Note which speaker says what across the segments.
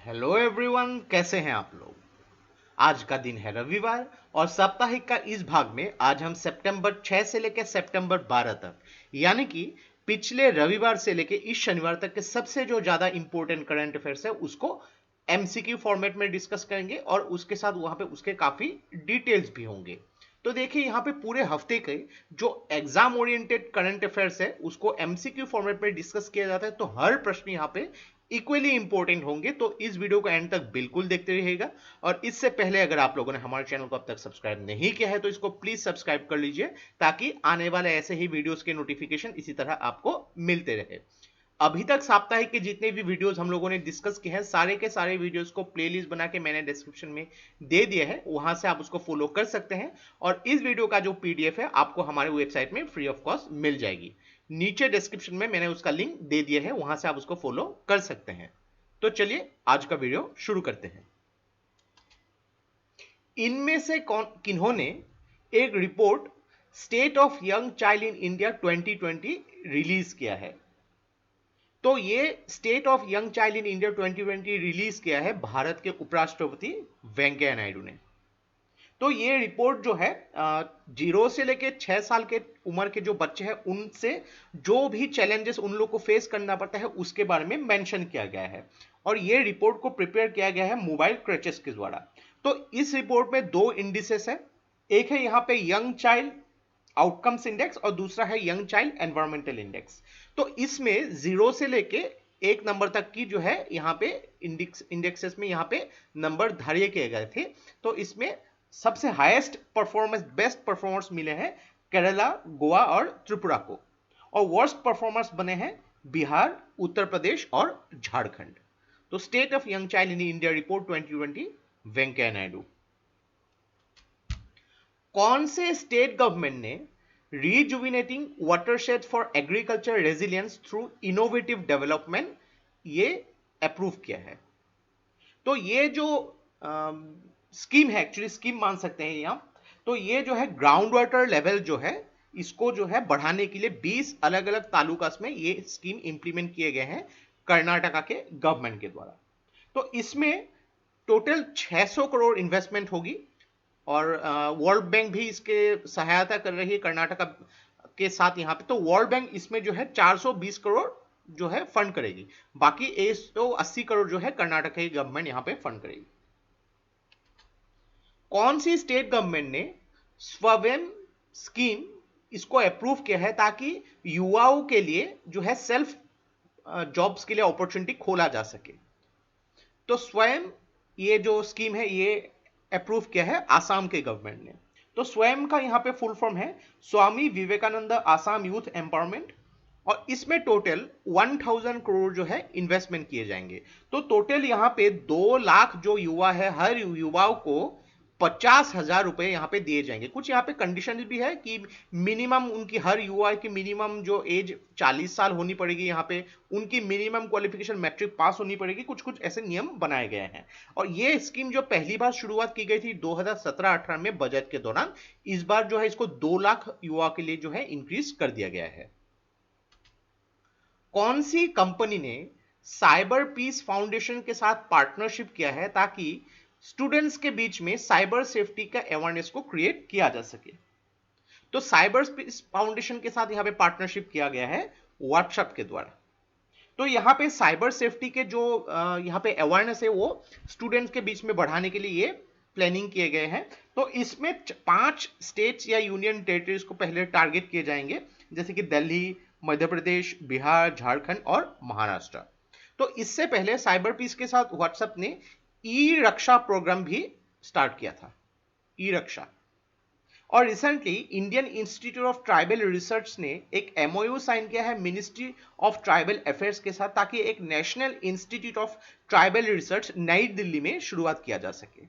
Speaker 1: Hello everyone, कैसे हैं आप लोग। आज का दिन है रविवार और साप्ताहिक का इस भाग में आज हम सितंबर 6 से लेकर सितंबर 12 तक यानी कि पिछले रविवार से लेकर इस शनिवार तक के सबसे जो ज्यादा इंपॉर्टेंट करंट अफेयर्स है उसको एमसीक्यू फॉर्मेट में डिस्कस करेंगे और उसके साथ वहां पे उसके काफी डिटेल्स भी होंगे। तो देखिए यहाँ पे पूरे हफ्ते के जो एग्जाम ओरिएंटेड करंट अफेयर्स है उसको एमसीक्यू फॉर्मेट में डिस्कस किया जाता है, तो हर प्रश्न यहाँ पे इक्वली इंपॉर्टेंट होंगे। तो इस वीडियो को एंड तक बिल्कुल देखते रहिएगा। और इससे पहले अगर आप लोगों ने हमारे चैनल को अब तक सब्सक्राइब नहीं किया है तो इसको प्लीज सब्सक्राइब कर लीजिए ताकि आने वाले ऐसे ही वीडियोस के नोटिफिकेशन इसी तरह आपको मिलते रहे। अभी तक साप्ताहिक के जितने भी वीडियोस हम लोगों ने डिस्कस किए हैं सारे के सारे वीडियोस को प्लेलिस्ट बना के मैंने डिस्क्रिप्शन में दे दिया है, वहां से आप उसको फॉलो कर सकते हैं। और इस वीडियो का जो पीडीएफ है आपको हमारे वेबसाइट में फ्री ऑफ कॉस्ट मिल जाएगी। नीचे डिस्क्रिप्शन में मैंने उसका लिंक दे दिया है, वहां से आप उसको फॉलो कर सकते हैं। तो चलिए आज का वीडियो शुरू करते हैं। इनमें से कौन किन्होंने एक report state of young child in India 2020 release किया है। तो ये state of young child in India 2020 release किया है भारत के उपराष्ट्रपति वेंकैया नायडू ने। तो ये रिपोर्ट जो है 0 से लेके 6 साल के उम्र के जो बच्चे हैं उनसे जो भी चैलेंजेस उन लोग को फेस करना पड़ता है उसके बारे में मेंशन किया गया है। और ये रिपोर्ट को प्रिपेयर किया गया है मोबाइल क्रचेस के द्वारा। तो इस रिपोर्ट में दो इंडिसेस है, एक है यहाँ पे यंग चाइल्ड आउटकम्स इंडेक्स और दूसरा है यंग चाइल्ड एनवायरमेंटल इंडेक्स। तो इसमें 0 से लेके 1 नंबर तक की जो है यहाँ पे इंडेक्सेस में यहाँ पे नंबर धार्य किए गए थे। तो इसमें सबसे हाईएस्ट परफॉर्मेंस बेस्ट परफॉर्मर्स मिले हैं केरला, गोवा और त्रिपुरा को। और वर्स्ट परफॉर्मर्स बने हैं बिहार, उत्तर प्रदेश और झारखंड। तो state of young child in India report 2020 Venkaiah Naidu. कौन से स्टेट गवर्नमेंट ने rejuvenating watershed for agriculture resilience through innovative development ये अप्रूव किया है। तो ये जो स्कीम है, एक्चुअली स्कीम मान सकते हैं यहां, तो ये जो है ग्राउंड वाटर लेवल जो है इसको जो है बढ़ाने के लिए 20 अलग अलग तालुकास में ये स्कीम इंप्लीमेंट किए गए हैं कर्नाटका के गवर्नमेंट के द्वारा। तो इसमें टोटल 600 करोड़ इन्वेस्टमेंट होगी और वर्ल्ड बैंक भी इसके सहायता कर रही है कर्नाटका के साथ यहाँ पे। तो वर्ल्ड बैंक इसमें जो है 420 करोड़ जो है फंड करेगी, बाकी 180 करोड़ जो है कर्नाटक की गवर्नमेंट यहाँ पे फंड करेगी। कौन सी स्टेट गवर्नमेंट ने स्वयं स्कीम इसको अप्रूव किया है ताकि युवाओं के लिए जो है सेल्फ जॉब्स के लिए अपॉर्चुनिटी खोला जा सके। तो स्वयं ये जो स्कीम है ये अप्रूव किया है आसाम के गवर्नमेंट ने। तो स्वयं का यहाँ पे फुल फॉर्म है स्वामी विवेकानंद आसाम यूथ एम्पावरमेंट। और इसमें टोटल 1000 करोड़ जो है इन्वेस्टमेंट किए जाएंगे। तो टोटल यहाँ पे 2 लाख जो युवा है हर युवाओं को 50,000 रुपए यहाँ पे दिए जाएंगे। कुछ यहाँ पे कंडीशन भी है कि मिनिमम उनकी हर युवा की मिनिमम जो एज 40 साल होनी पड़ेगी, यहाँ पे उनकी मिनिमम क्वालिफिकेशन मैट्रिक पास होनी पड़ेगी, कुछ कुछ ऐसे नियम बनाए गए हैं। और ये स्कीम जो पहली बार शुरुआत की गई थी 2017-18 में बजट के दौरान, इस बार जो है इसको 2 लाख युवा के लिए जो है इंक्रीज कर दिया गया है। कौन सी कंपनी ने साइबर पीस फाउंडेशन के साथ पार्टनरशिप किया है ताकि स्टूडेंट्स के बीच में साइबर सेफ्टी का अवेयरनेस को क्रिएट किया जा सके। तो साइबर पीस फाउंडेशन के साथ यहां पे पार्टनरशिप किया गया है व्हाट्सएप के द्वारा। तो यहाँ पे साइबर सेफ्टी के जो यहाँ पे अवेयरनेस है वो स्टूडेंट्स के बीच में बढ़ाने के लिए ये प्लानिंग किए गए हैं। तो इसमें 5 स्टेट्स या यूनियन टेरिटरीज को पहले टारगेट किए जाएंगे, जैसे कि दिल्ली, मध्य प्रदेश, बिहार, झारखंड और महाराष्ट्र। तो इससे पहले साइबर पीस के साथ व्हाट्सएप ने ई रक्षा प्रोग्राम भी स्टार्ट किया था, ई रक्षा। और recently Indian institute of tribal research ने एक एमओयू साइन किया है मिनिस्ट्री ऑफ ट्राइबल अफेयर्स के साथ ताकि एक national institute of tribal research नई दिल्ली में शुरुआत किया जा सके।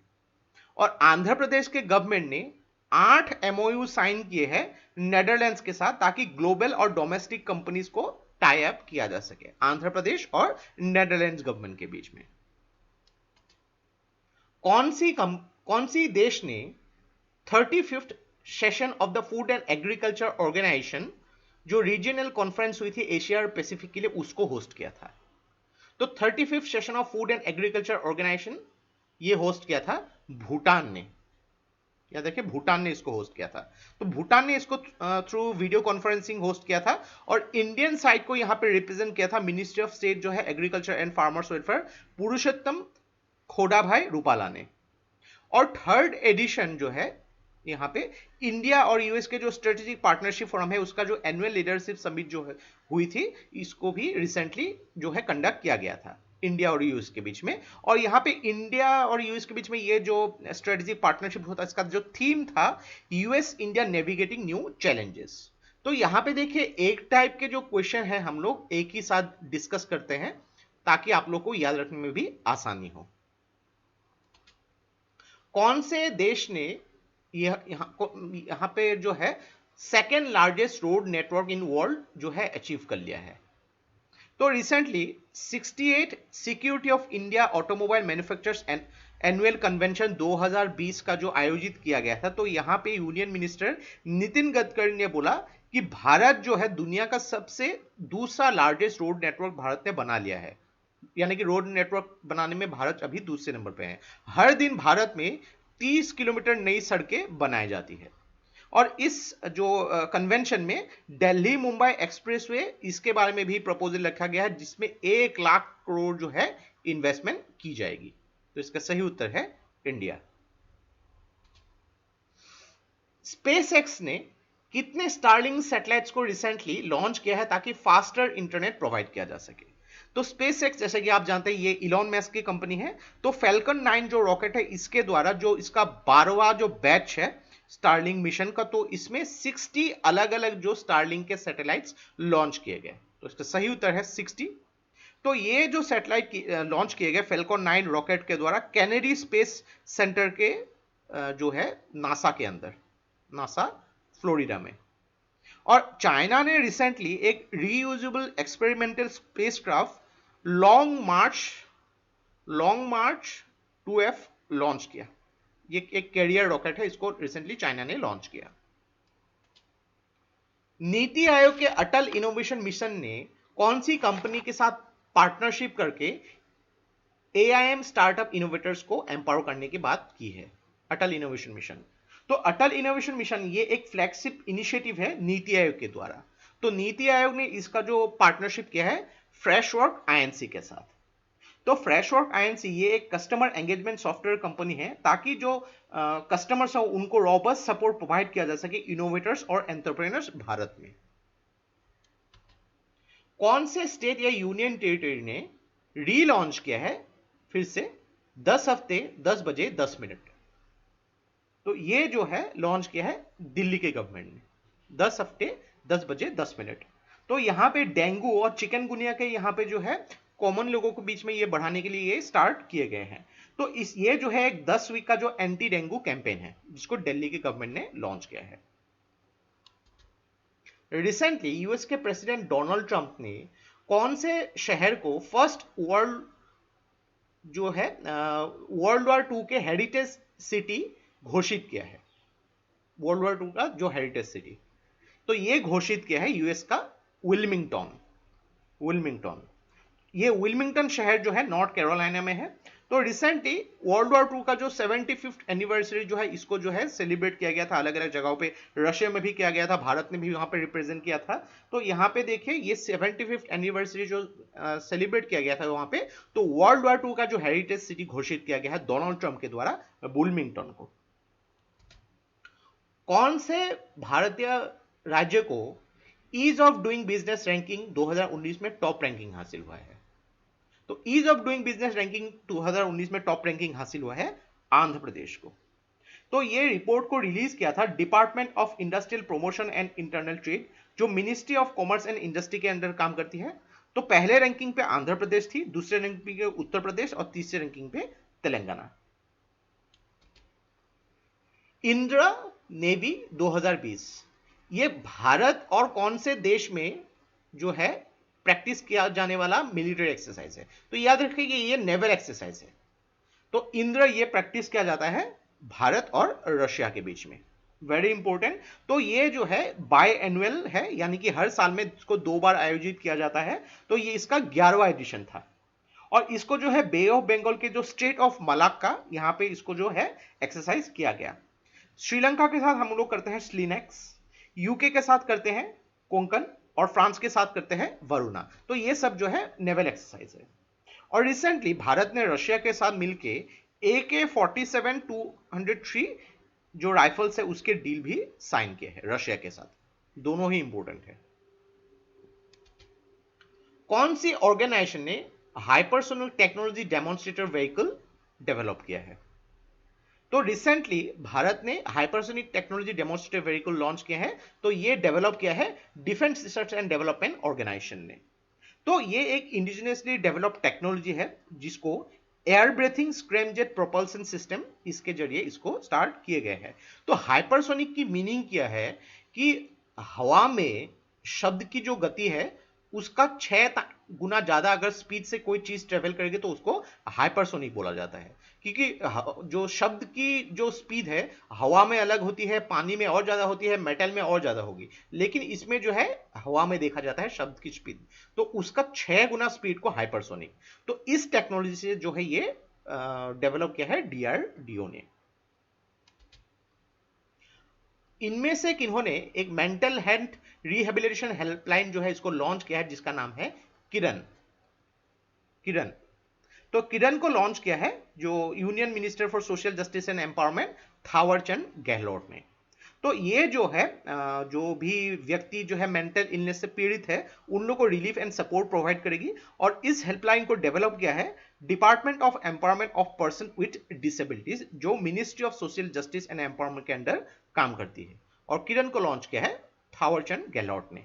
Speaker 1: और आंध्र प्रदेश के गवर्नमेंट ने 8 एमओयू साइन किए हैं नेदरलैंड्स के साथ ताकि ग्लोबल और डोमेस्टिक कंपनीज को टाई अप किया जा सके, आंध्र प्रदेश और नेदरलैंड्स गवर्नमेंट के बीच में। कौन सी देश ने 35th session of the food and agriculture organization जो रीजनल कॉन्फ्रेंस हुई थी एशिया और पैसिफिक के लिए उसको होस्ट किया था। तो 35th session of food and agriculture organization ये होस्ट किया था भूटान ने, या देखिए भूटान ने इसको होस्ट किया था। तो भूटान ने इसको थ्रू वीडियो कॉन्फ्रेंसिंग होस्ट किया था, और इंडियन साइड को यहां पे रिप्रेजेंट किया था मिनिस्ट्री ऑफ स्टेट जो है एग्रीकल्चर एंड फार्मर्स वेलफेयर, पुरुषोत्तम खोडाभाई रूपाला ने। और थर्ड एडिशन जो है यहाँ पे इंडिया और यूएस के जो स्ट्रेटेजिक पार्टनरशिप फोरम है उसका जो एनुअल लीडरशिप समिट जो है हुई थी, इसको भी रिसेंटली जो है कंडक्ट किया गया था इंडिया और यूएस के बीच में। और यहाँ पे इंडिया और यूएस के बीच में ये जो स्ट्रेटेजिक पार्टनरशिप होता है इसका जो थीम था US India navigating new challenges. तो यहाँ पे देखिए एक टाइप के जो क्वेश्चन है हम लोग एक ही साथ डिस्कस करते हैं ताकि आप लोग को याद रखने में भी आसानी हो। कौन से देश ने यहां पे जो है second largest road network in world जो है अचीव कर लिया है? तो recently 68 security of India automobile manufacturers annual convention 2020 का जो आयोजित किया गया था, तो यहां पे यूनियन मिनिस्टर नितिन गडकरी ने बोला कि भारत जो है दुनिया का सबसे दूसरा लार्जेस्ट रोड नेटवर्क भारत ने बना लिया है, यानी कि रोड नेटवर्क बनाने में भारत अभी दूसरे नंबर पे है। हर दिन भारत में 30 किलोमीटर नई सड़कें बनाई जाती है। और इस जो कन्वेंशन में दिल्ली मुंबई एक्सप्रेसवे इसके बारे में भी प्रपोजल रखा गया है जिसमें 1 लाख करोड़ जो है इन्वेस्टमेंट की जाएगी। तो इसका सही उत्तर है इंडिया। स्पेसएक्स ने कितने स्टारलिंक सैटेलाइट्स को रिसेंटली लॉन्च किया है ताकि फास्टर इंटरनेट प्रोवाइड किया जा सके? तो स्पेसएक्स जैसे कि आप जानते हैं ये इलॉन मस्क की कंपनी है। तो फैल्कन 9 जो रॉकेट है इसके द्वारा जो इसका 12वां जो बैच है स्टारलिंक मिशन का, तो इसमें 60 अलग अलग जो स्टारलिंक के सैटेलाइट्स लॉन्च किए गए। तो इसका सही उत्तर है 60। तो ये जो सैटेलाइट लॉन्च किए गए फैल्कन 9 रॉकेट के द्वारा कैनेडी स्पेस सेंटर के जो है नासा के अंदर, नासा फ्लोरिडा में। और चाइना ने रिसेंटली एक रीयूजेबल एक्सपेरिमेंटल स्पेसक्राफ्ट लॉन्ग मार्च 2F लॉन्च किया। ये एक कैरियर रॉकेट है, इसको रिसेंटली चाइना ने लॉन्च किया। नीति आयोग के अटल इनोवेशन मिशन ने कौन सी कंपनी के साथ पार्टनरशिप करके AIM स्टार्टअप इनोवेटर्स को एम्पावर करने की बात की है? अटल इनोवेशन मिशन। तो अटल इनोवेशन मिशन ये एक फ्लैगशिप इनिशिएटिव है नीति आयोग के द्वारा। तो नीति आयोग ने इसका जो पार्टनरशिप किया है फ्रेशवर्क INC के साथ। तो फ्रेशवर्क INC ये एक कस्टमर एंगेजमेंट सॉफ्टवेयर कंपनी है ताकि जो कस्टमर्स हो उनको रॉबस्ट सपोर्ट प्रोवाइड किया जा सके इनोवेटर्स और एंटरप्रेन्योर्स भारत में। कौन से स्टेट या यूनियन टेरिटरी ने रीलॉन्च किया है फिर से 10 हफ्ते 10 बजे 10 मिनट? तो ये जो है लॉन्च किया है दिल्ली के गवर्नमेंट ने 10 हफ्ते 10 बजे 10 मिनट। तो यहां पे डेंगू और चिकनगुनिया के यहां पे जो है कॉमन लोगों के बीच में ये बढ़ाने के लिए ये स्टार्ट किए गए हैं। तो ये जो है एक 10 वीक का जो एंटी डेंगू कैंपेन है जिसको दिल्ली की गवर्नमेंट ने लॉन्च किया है। रिसेंटली यूएस के प्रेसिडेंट डोनाल्ड ट्रंप ने कौन से शहर को फर्स्ट वर्ल्ड जो है वर्ल्ड वॉर 2 के हेरिटेज सिटी घोषित किया है? वर्ल्ड वॉर 2 का जो हेरिटेज सिटी, तो ये घोषित किया है यूएस का विल्मिंगटन। ये विल्मिंगटन शहर जो है नॉर्थ कैरोलिना में है। तो रिसेंटली वर्ल्ड वॉर 2 का जो 75th एनिवर्सरी जो है इसको जो है सेलिब्रेट किया गया था अलग अलग जगहों पे। रशिया में भी किया गया था, भारत ने भी वहां पे रिप्रेजेंट किया था। तो यहाँ पे देखिए ये 75th एनिवर्सरी जो सेलिब्रेट किया गया था वहां पे, तो वर्ल्ड वॉर 2 का जो हेरिटेज सिटी घोषित किया गया है डोनाल्ड ट्रंप के द्वारा विल्मिंगटन को। कौन से भारतीय राज्य को ease of doing business ranking 2019 में टॉप रैंकिंग हासिल हुआ है? तो ease of doing business ranking 2019 में टॉप रैंकिंग हासिल हुआ है आंध्र प्रदेश को। तो ये रिपोर्ट को रिलीज किया था department of industrial promotion and internal trade जो ministry of commerce and industry के अंडर काम करती है। तो पहले रैंकिंग पे आंध्र प्रदेश थी, दूसरे रैंकिंग पे उत्तर प्रदेश और तीसरे रैंकिंग पे तेलंगाना। इंदिरा नेवी 2020 ये भारत और कौन से देश में जो है प्रैक्टिस किया जाने वाला मिलिट्री एक्सरसाइज है? तो याद रखिए कि ये नेवल एक्सरसाइज है। तो इंद्र ये प्रैक्टिस किया जाता है भारत और रशिया के बीच में, वेरी इंपॉर्टेंट। तो ये जो है बाय एनुअल है, यानी कि हर साल में इसको 2 बार आयोजित किया जाता है। तो ये इसका 11वां एडिशन था। और इसको जो है बे ऑफ बंगाल के जो स्टेट ऑफ मलाक्का यहाँ पे इसको जो है एक्सरसाइज किया गया। श्रीलंका के साथ हम लोग करते हैं स्लिनेक्स, यूके के साथ करते हैं कोंकण, और फ्रांस के साथ करते हैं वरुणा। तो ये सब जो है नेवल एक्सरसाइज है। और रिसेंटली भारत ने रशिया के साथ मिलके AK-47-203 जो राइफल्स है उसके डील भी साइन किए हैं रशिया के साथ। दोनों ही इंपॉर्टेंट है। कौन सी ऑर्गेनाइजेशन ने hypersonic technology demonstrator vehicle develop किया है? तो रिसेंटली भारत ने hypersonic technology demonstrator vehicle launch किया है। तो ये डेवलप किया है defence research and development organization ने। तो ये एक इंडिजिनियसली डेवलप्ड टेक्नोलॉजी है जिसको air breathing scramjet propulsion system इसके जरिए इसको स्टार्ट किए गए हैं। तो हाइपरसोनिक की मीनिंग क्या है कि हवा में शब्द की जो गति है उसका 6 गुना ज्यादा अगर स्पीड से कोई चीज ट्रेवल करेगी तो उसको हाइपरसोनिक बोला जाता है। क्योंकि जो शब्द की जो स्पीड है हवा में अलग होती है, पानी में और ज्यादा होती है, मेटल में और ज्यादा होगी, लेकिन इसमें जो है हवा में देखा जाता है शब्द की स्पीड, तो उसका 6 गुना स्पीड को हाइपरसोनिक। तो इस टेक्नोलॉजी से जो है ये डेवलप किया है DRDO ने। इनमें से किन्होंने एक मेंटल हेल्थ रिहेबिलिटेशन हेल्पलाइन जो है इसको लॉन्च किया है जिसका नाम है किरण। तो किरण को लॉन्च किया है जो union minister for social justice and empowerment Thawarchand Gehlot ने। तो ये जो है जो भी व्यक्ति जो है मेंटल इलनेस से पीड़ित है उन लोगों को रिलीफ एंड सपोर्ट प्रोवाइड करेगी। और इस हेल्पलाइन को डेवलप किया है department of empowerment of person with disabilities जो ministry of social justice and empowerment के अंडर काम करती है। और किरण को लॉन्च किया है थावरचंद गहलोत ने।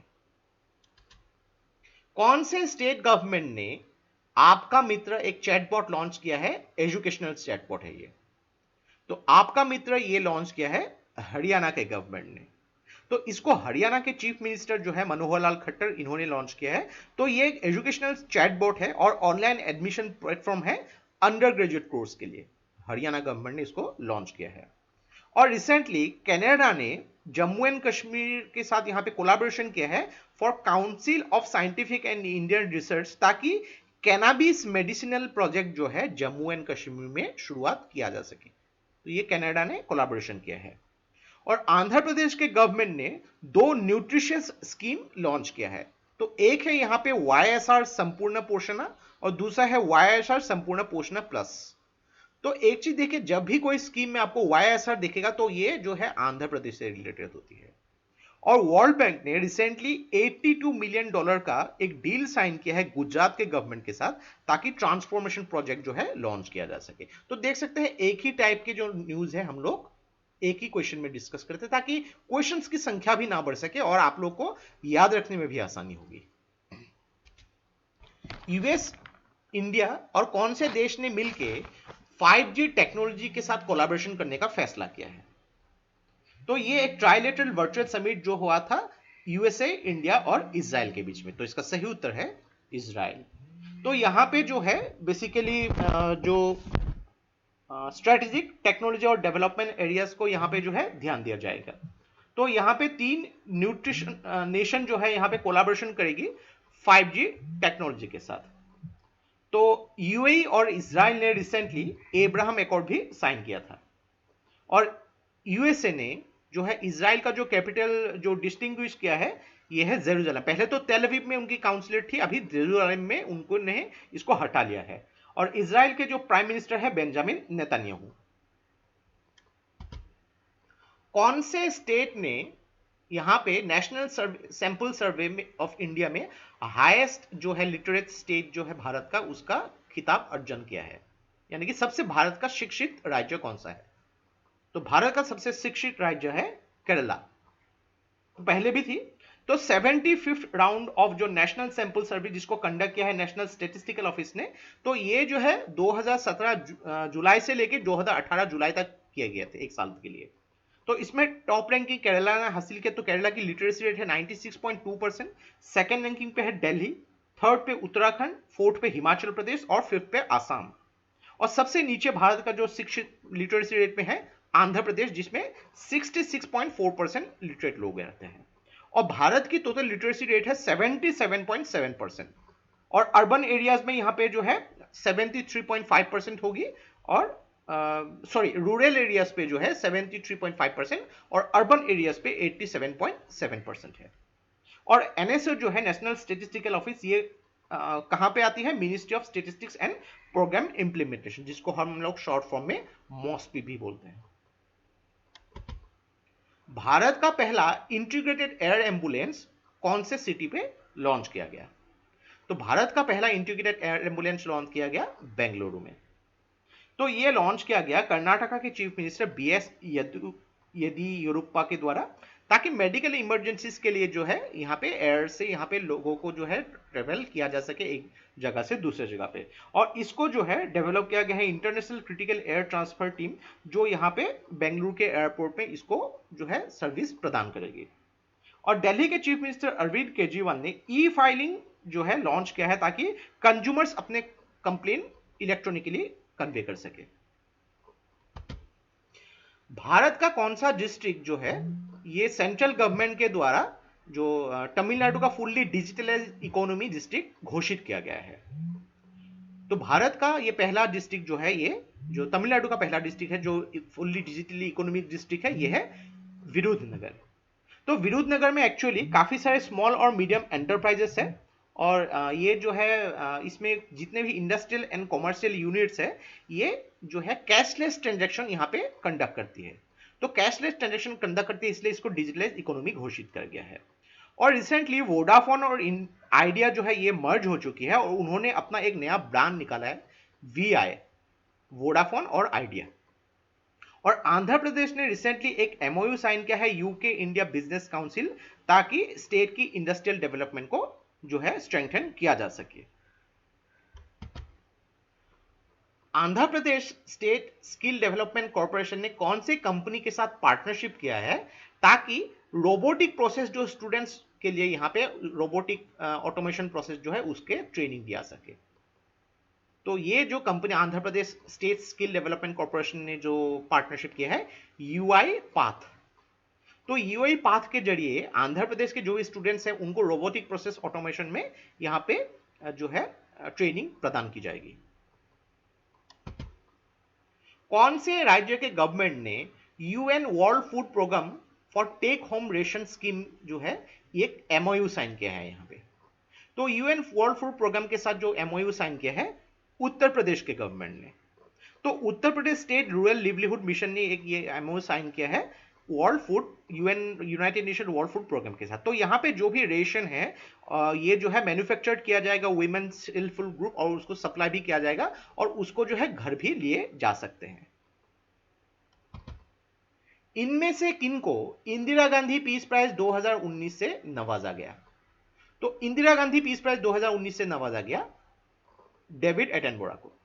Speaker 1: कौन से स्टेट गवर्नमेंट ने आपका मित्र एक चैटबॉट लॉन्च किया है? एजुकेशनल चैटबॉट है ये। तो आपका मित्र ये लॉन्च किया है हरियाणा के गवर्नमेंट ने। तो इसको हरियाणा के चीफ मिनिस्टर जो है मनोहर लाल खट्टर इन्होंने लॉन्च किया है। तो ये एक एजुकेशनल चैटबॉट है और ऑनलाइन एडमिशन प्लेटफॉर्म है अंडर ग्रेजुएट कोर्स के लिए। हरियाणा गवर्नमेंट ने इसको लॉन्च किया है। और रिसेंटली कनाडा ने जम्मू एंड कश्मीर के साथ यहां पे कोलैबोरेशन किया है for council of scientific and Indian research ताकि कैनाबिस मेडिसिनल प्रोजेक्ट जो है जम्मू एंड कश्मीर में शुरुआत किया जा सके। तो ये कनाडा ने कोलैबोरेशन किया है। और आंध्र प्रदेश के गवर्नमेंट ने 2 न्यूट्रिशियस स्कीम लॉन्च किया है। तो एक है यहां पे YSR संपूर्ण पोषण और दूसरा है YSR संपूर्ण पोषण प्लस। तो एक चीज देखिए, जब भी कोई स्कीम में आपको YSR दिखेगा तो ये जो है आंध्र प्रदेश से रिलेटेड होती है। और वर्ल्ड बैंक ने रिसेंटली $82 मिलियन का एक डील साइन किया है गुजरात के गवर्नमेंट के साथ ताकि ट्रांसफॉर्मेशन प्रोजेक्ट जो है लॉन्च किया जा सके। तो देख सकते हैं एक ही टाइप की जो न्यूज है हम लोग एक ही क्वेश्चन में डिस्कस करते हैं ताकि क्वेश्चंस की संख्या भी ना बढ़ सके और आप लोग को याद रखने में भी आसानी होगी। यूएस, इंडिया और कौन से देश ने मिलकर 5G टेक्नोलॉजी के साथ कोलैबोरेशन करने का फैसला किया है? तो ये एक ट्राइलेटरल वर्चुअल समिट जो हुआ था यूएसए, इंडिया और इजराइल के बीच में। तो इसका सही उत्तर है इजराइल। तो यहां पे जो है बेसिकली जो स्ट्रेटेजिक टेक्नोलॉजी और डेवलपमेंट एरियाज को यहां पे जो है ध्यान दिया जाएगा। तो यहां पे 3 न्यूट्रिशन नेशन जो है यहां पे कोलैबोरेशन करेगी 5G टेक्नोलॉजी के साथ। तो यूएई और इजराइल ने रिसेंटली एब्राहम एकॉर्ड भी साइन किया था। और यूएसए ने जो है इजराइल का जो कैपिटल जो डिस्टिंग्विश किया है ये है जेरूसलम। पहले तो तेल अवीव में उनकी काउंसिलेट थी, अभी जेरूसलम में उनको ने इसको हटा लिया है। और इजराइल के जो प्राइम मिनिस्टर है बेंजामिन नेतन्याहू। कौन से स्टेट ने यहां पे national sample survey of India में हाईएस्ट जो है लिटरेट स्टेट जो है भारत का उसका खिताब अर्जन किया है? यानी कि सबसे भारत का शिक्षित राज्य कौन सा है? तो भारत का सबसे शिक्षित राज्य है केरला। तो पहले भी थी। तो 75th राउंड ऑफ जो नेशनल सैंपल सर्वे जिसको कंडक्ट किया है नेशनल स्टैटिस्टिकल ऑफिस ने, तो ये जो है 2017 जुलाई से लेके 2018 जुलाई तक किए गए थे, एक साल के लिए। तो इसमें टॉप रैंकिंग केरला ने हासिल किया। तो केरला की लिटरेसी रेट है 96.2%। सेकेंड रैंकिंग पे है दिल्ली, थर्ड पे उत्तराखंड, फोर्थ पे हिमाचल प्रदेश और फिफ्थ पे आसाम। और सबसे नीचे भारत का जो शिक्षित लिटरेसी रेट में है आंध्र प्रदेश जिसमें 66.4% लिटरेट लोग रहते हैं। और भारत की टोटल लिटरेसी रेट है 77.7%। और अर्बन एरियाज में यहां पे जो है 73.5% होगी, और रूरल एरियाज पे जो है 73.5% और अर्बन एरियाज पे 87.7% है। और एनएसओ जो है नेशनल स्टेटिस्टिकल ऑफिस, ये कहां पे आती है? Ministry of statistics and programme implementation, जिसको हम लोग शॉर्ट फॉर्म में मॉस्पी भी बोलते हैं। भारत का पहला इंटीग्रेटेड एयर एम्बुलेंस कौन से सिटी पे लॉन्च किया गया? तो भारत का पहला इंटीग्रेटेड एयर एम्बुलेंस लॉन्च किया गया बेंगलुरु में। तो ये लॉन्च किया गया कर्नाटका के चीफ मिनिस्टर बीएस येदियुरप्पा के द्वारा, ताकि मेडिकल इमरजेंसीज के लिए जो है यहाँ पे एयर से यहाँ पे लोगों को जो है ट्रेवल किया जा सके एक जगह से दूसरे जगह पे। और इसको जो है डेवलप किया गया है international critical air transfer team, जो यहाँ पे बेंगलुरु के एयरपोर्ट में इसको जो है सर्विस प्रदान करेगी। और दिल्ली के चीफ मिनिस्टर अरविंद केजरीवाल ने ई फाइलिंग जो है लॉन्च किया है, ताकि कंज्यूमर्स अपने कंप्लेन इलेक्ट्रॉनिकली कन्वे कर सके। भारत का कौन सा डिस्ट्रिक्ट जो है ये सेंट्रल गवर्नमेंट के द्वारा जो तमिलनाडु का फुल्ली डिजिटलाइज इकोनॉमी डिस्ट्रिक्ट घोषित किया गया है? तो भारत का ये पहला डिस्ट्रिक्ट जो है, ये जो तमिलनाडु का पहला डिस्ट्रिक्ट है जो फुल्ली डिजिटली इकोनॉमिक डिस्ट्रिक्ट है, ये है विरुधनगर। तो विरुधनगर में एक्चुअली काफी सारे स्मॉल और मीडियम एंटरप्राइजेस है, और ये जो है इसमें जितने भी इंडस्ट्रियल एंड कॉमर्शियल यूनिट्स है, ये जो है कैशलेस ट्रांजैक्शन यहाँ पे कंडक्ट करती है। तो कैशलेस ट्रांजैक्शन कंडक्ट करती है, इसलिए इसको डिजिटलाइज इकोनॉमी घोषित कर गया है। और रिसेंटली वोडाफोन और आइडिया जो है ये मर्ज हो चुकी है, और उन्होंने अपना एक नया ब्रांड निकाला है VI, वोडाफोन और आइडिया। और आंध्र प्रदेश ने रिसेंटली एक MOU साइन किया है यूके इंडिया बिजनेस काउंसिल, ताकि स्टेट की इंडस्ट्रियल डेवलपमेंट को जो है स्ट्रेंथन किया जा सके। Andhra Pradesh state skill development corporation ने कौन सी कंपनी के साथ पार्टनरशिप किया है, ताकि रोबोटिक प्रोसेस जो स्टूडेंट्स के लिए यहाँ पे रोबोटिक ऑटोमेशन प्रोसेस जो है उसके ट्रेनिंग दिया सके? तो ये जो company Andhra Pradesh state skill development corporation ने जो पार्टनरशिप किया है UI पाथ। तो UI पाथ के जरिए आंध्र प्रदेश के जो भी स्टूडेंट्स हैं उनको रोबोटिक प्रोसेस ऑटोमेशन में यहाँ पे जो है ट्रेनिंग प्रदान की जाएगी। कौन से राज्य के गवर्नमेंट ने UN world food programme for take home ration scheme जो है एक MOU साइन किया है यहाँ पे? तो UN वर्ल्ड फूड प्रोग्राम के साथ जो MOU साइन किया है उत्तर प्रदेश के गवर्नमेंट ने। तो Uttar Pradesh state rural livelihood mission ने एक ये MOU साइन किया है world food united nation world food programme के साथ। तो यहाँ पे जो भी रेशन है ये जो है मैन्युफैक्चर्ड किया जाएगा वुमेन सेल्फ हेल्प ग्रुप, और उसको सप्लाई भी किया जाएगा, और उसको जो है घर भी लिए जा सकते हैं। इनमें से किनको इंदिरा गांधी पीस प्राइज 2019 से नवाजा गया? तो इंदिरा गांधी पीस प्राइज 2019 से नवाजा गया डेविड एटनबरो को।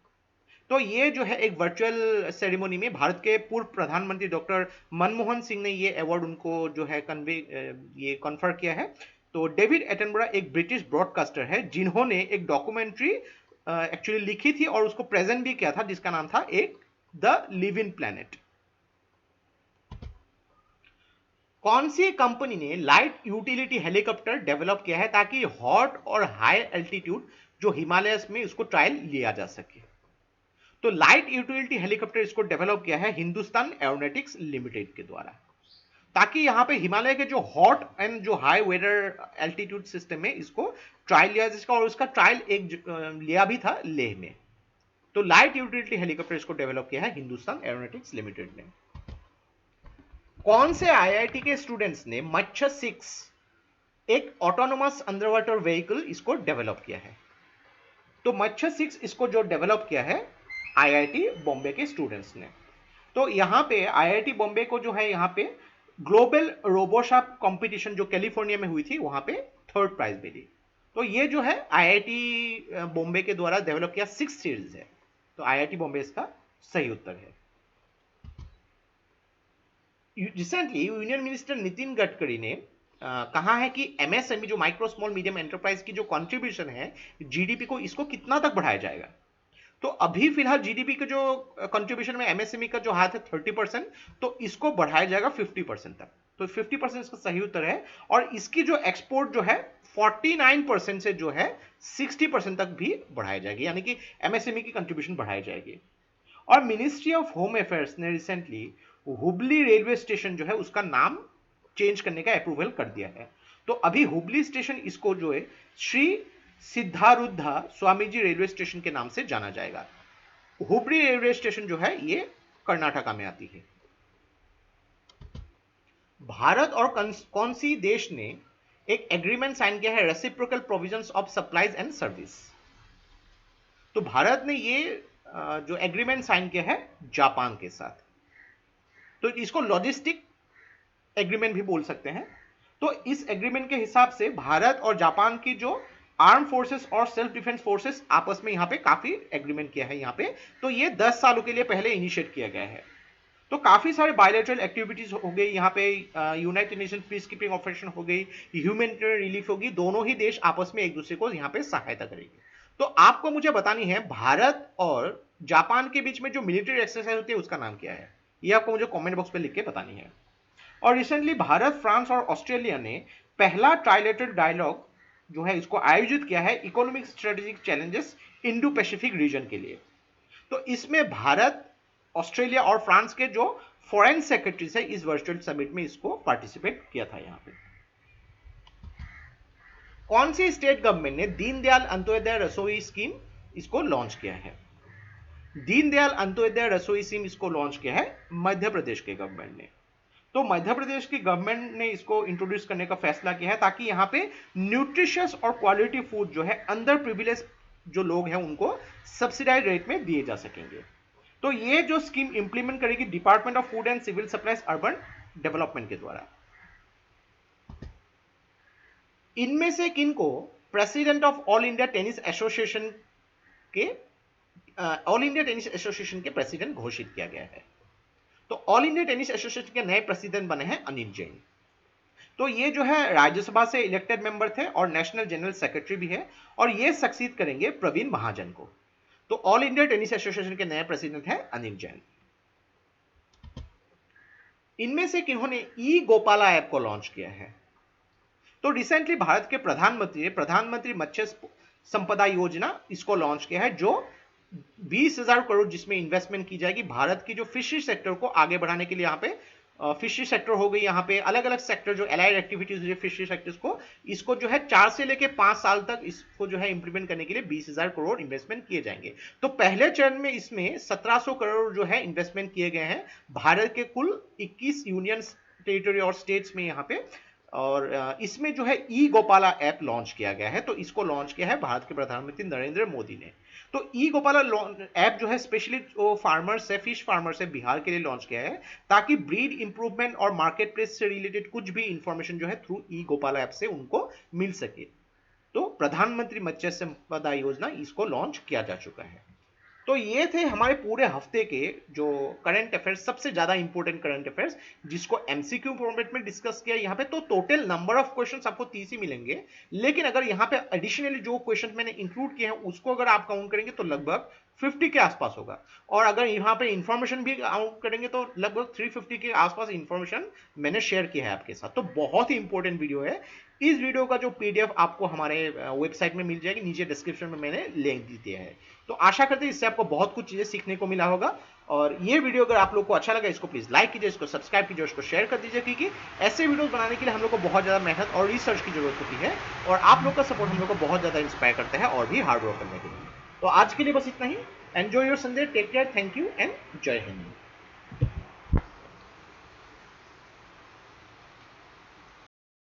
Speaker 1: तो ये जो है एक वर्चुअल सेरेमनी में भारत के पूर्व प्रधानमंत्री डॉक्टर मनमोहन सिंह ने ये अवार्ड उनको जो है ये कन्फर किया है। तो डेविड एटनबरो एक ब्रिटिश ब्रॉडकास्टर है जिन्होंने एक डॉक्यूमेंट्री एक्चुअली लिखी थी और उसको प्रेजेंट भी किया था, जिसका नाम था एक द लिविंग प्लैनेट। कौन सी कंपनी ने लाइट यूटिलिटी हेलीकॉप्टर डेवलप किया है ताकि हॉट और हाई एल्टीट्यूड जो हिमालयस में इसको ट्रायल लिया जा सके? तो लाइट यूटिलिटी हेलीकॉप्टर इसको डेवलप किया है हिंदुस्तान एरोनॉटिक्स लिमिटेड के द्वारा, ताकि यहां पे हिमालय के जो हॉट एंड जो हाई वेदर एल्टीट्यूड सिस्टम है इसको ट्रायल लिया जिसका, और उसका ट्रायल एक लिया भी था लेह में। तो लाइट यूटिलिटी हेलीकॉप्टर इसको डेवलप किया है हिंदुस्तान एरोनॉटिक्स लिमिटेड ने। कौन से IIT के स्टूडेंट्स ने मच्छर 6 एक ऑटोनोमस अंडर वाटर व्हीकल इसको डेवलप किया है? तो मच्छर 6 इसको जो डेवलप किया है IIT बॉम्बे के स्टूडेंट्स ने। तो यहाँ पे IIT बॉम्बे को जो है यहाँ पे ग्लोबल रोबोशॉप कंपटीशन जो कैलिफोर्निया में हुई थी वहां पे 3rd प्राइज मिली। तो ये जो है IIT बॉम्बे के द्वारा डेवलप किया 6 सीरीज है। तो IIT बॉम्बे इसका सही उत्तर है। Recently union minister Nitin Gadkari ने कहा है कि MSME जो माइक्रो स्मॉल मीडियम एंटरप्राइज की जो कंट्रीब्यूशन है GDP को, इसको कितना तक बढ़ाया जाएगा? तो अभी फिलहाल GDP के जो कंट्रीब्यूशन में MSME का जो हाथ है 30%, तो इसको बढ़ाया जाएगा 50% तक। तो 50% इसका सही उत्तर है। और इसकी जो एक्सपोर्ट जो है 49% से जो है 60% तक भी बढ़ाई जाएगी, यानी कि एमएसएमई की कंट्रीब्यूशन बढ़ाई जाएगी। और मिनिस्ट्री ऑफ होम अफेयर्स ने रिसेंटली हुबली रेलवे स्टेशन जो है उसका नाम चेंज करने का अप्रूवल कर दिया है। तो अभी हुबली स्टेशन इसको जो है श्री सिद्धारुद्धा स्वामीजी रेलवे स्टेशन के नाम से जाना जाएगा। हुबली रेलवे स्टेशन जो है ये कर्नाटका में आती है। भारत और कौन सी देश ने एक एग्रीमेंट साइन किया है, reciprocal provisions of supplies and service. तो भारत ने ये जो एग्रीमेंट साइन किया है जापान के साथ, तो इसको लॉजिस्टिक एग्रीमेंट भी बोल सकते हैं। तो इस एग्रीमेंट के हिसाब से भारत और जापान की जो आर्म फोर्सेस और सेल्फ डिफेंस फोर्सेस आपस में यहां पे काफी एग्रीमेंट किया है यहां पे। तो ये 10 सालों के लिए पहले इनिशिएट किया गया है। तो काफी सारे बायलैटरल एक्टिविटीज हो गई यहाँ पे, United nation peace keeping operation हो गई, ह्यूमैनिटेरियन रिलीफ होगी, दोनों ही देश आपस में एक दूसरे को यहाँ पे सहायता करेंगे। तो आपको मुझे बतानी है भारत और जापान के बीच में जो मिलिट्री एक्सरसाइज होती है उसका नाम क्या है, ये आपको मुझे कमेंट बॉक्स पे लिख के बतानी है। और रिसेंटली भारत, फ्रांस और ऑस्ट्रेलिया ने पहला ट्राइलेटरल डायलॉग जो है इसको आयोजित किया है economic strategic challenges Indo Pacific region के लिए। तो इसमें भारत, ऑस्ट्रेलिया और फ्रांस के जो फॉरेन सेक्रेटरीज है इस वर्चुअल समिट में इसको पार्टिसिपेट किया था। यहां पे कौन सी स्टेट गवर्नमेंट ने दीनदयाल अंत्योदय रसोई स्कीम इसको लॉन्च किया है? दीनदयाल अंत्योदय रसोई स्कीम इसको लॉन्च किया है मध्य प्रदेश के गवर्नमेंट ने। तो मध्य प्रदेश की गवर्नमेंट ने इसको इंट्रोड्यूस करने का फैसला किया है ताकि यहां पे न्यूट्रिशियस और क्वालिटी फूड जो है अंडर प्रिविलेज जो लोग हैं उनको सब्सिडाइज रेट में दिए जा सकेंगे। तो ये जो स्कीम इंप्लीमेंट करेगी department of food and civil supplies urban development के द्वारा। इनमें से किनको president of all India tennis association के प्रेसिडेंट घोषित किया गया है? तो ऑल इंडिया टेनिस एसोसिएशन के नए प्रेसिडेंट बने हैं अनिल जैन। तो ये जो है राज्यसभा से इलेक्टेड मेंबर थे और नेशनल जनरल सेक्रेटरी भी है, और ये सक्सीड करेंगे प्रवीण महाजन को। तो ऑल इंडिया टेनिस एसोसिएशन के नए प्रेसिडेंट हैं अनिल जैन। इनमें से किन्होंने ई गोपाला ऐप को लॉन्च किया है? तो रिसेंटली भारत के प्रधानमंत्री मत्स्य संपदा योजना इसको लॉन्च किया है, जो 20,000 करोड़ जिसमें इन्वेस्टमेंट की जाएगी भारत की जो फिशरी सेक्टर को आगे बढ़ाने के लिए। यहाँ पे फिशरी सेक्टर हो गई, यहाँ पे अलग अलग सेक्टर जो एलाइड एक्टिविटीज है फिशरी सेक्टर्स को, इसको जो है 4 से लेके 5 साल तक इसको जो है इंप्लीमेंट करने के लिए 20,000 करोड़ इन्वेस्टमेंट किए जाएंगे। तो पहले चरण में इसमें 1700 करोड़ जो है इन्वेस्टमेंट किए गए हैं भारत के कुल 21 यूनियन टेरिटरी और स्टेट्स में यहाँ पे। और इसमें जो है ई गोपाला ऐप लॉन्च किया गया है। तो इसको लॉन्च किया है भारत के प्रधानमंत्री नरेंद्र मोदी ने। तो ई गोपाला ऐप जो है स्पेशली फार्मर्स है, फिश फार्मर्स है, बिहार के लिए लॉन्च किया है ताकि ब्रीड इंप्रूवमेंट और मार्केट प्लेस से रिलेटेड कुछ भी इंफॉर्मेशन जो है थ्रू ई गोपाला ऐप से उनको मिल सके। तो प्रधानमंत्री मत्स्य संपदा योजना इसको लॉन्च किया जा चुका है। तो ये थे हमारे पूरे हफ्ते के जो करंट अफेयर्स, सबसे ज्यादा इंपॉर्टेंट करंट अफेयर्स जिसको एमसीक्यू फॉर्मेट में डिस्कस किया यहाँ पे। तो टोटल नंबर ऑफ क्वेश्चंस आपको 30 ही मिलेंगे, लेकिन अगर यहाँ पे एडिशनली जो क्वेश्चन मैंने इंक्लूड किए हैं उसको अगर आप काउंट करेंगे तो लगभग 50 के आसपास होगा। और अगर यहाँ पे इंफॉर्मेशन भी काउंट करेंगे तो लगभग 350 के आसपास इंफॉर्मेशन मैंने शेयर किया है आपके साथ। तो बहुत ही इंपॉर्टेंट वीडियो है। इस वीडियो का जो पीडीएफ आपको हमारे वेबसाइट में मिल जाएगी, नीचे डिस्क्रिप्शन में मैंने लिंक दी दिया है। तो आशा करते हैं इससे आपको बहुत कुछ चीजें सीखने को मिला होगा। और ये वीडियो अगर आप लोग को अच्छा लगा इसको प्लीज लाइक कीजिए, इसको सब्सक्राइब कीजिए, इसको शेयर कर दीजिए, क्योंकि ऐसे वीडियोस बनाने के लिए हम लोग को बहुत ज्यादा मेहनत और रिसर्च की जरूरत होती है, और आप लोग का सपोर्ट हम लोग को बहुत ज्यादा इंस्पायर करता है और भी हार्ड वर्क करने के लिए। तो आज के लिए बस इतना ही। Enjoy your Sunday, take care, thank you and Jai Hind.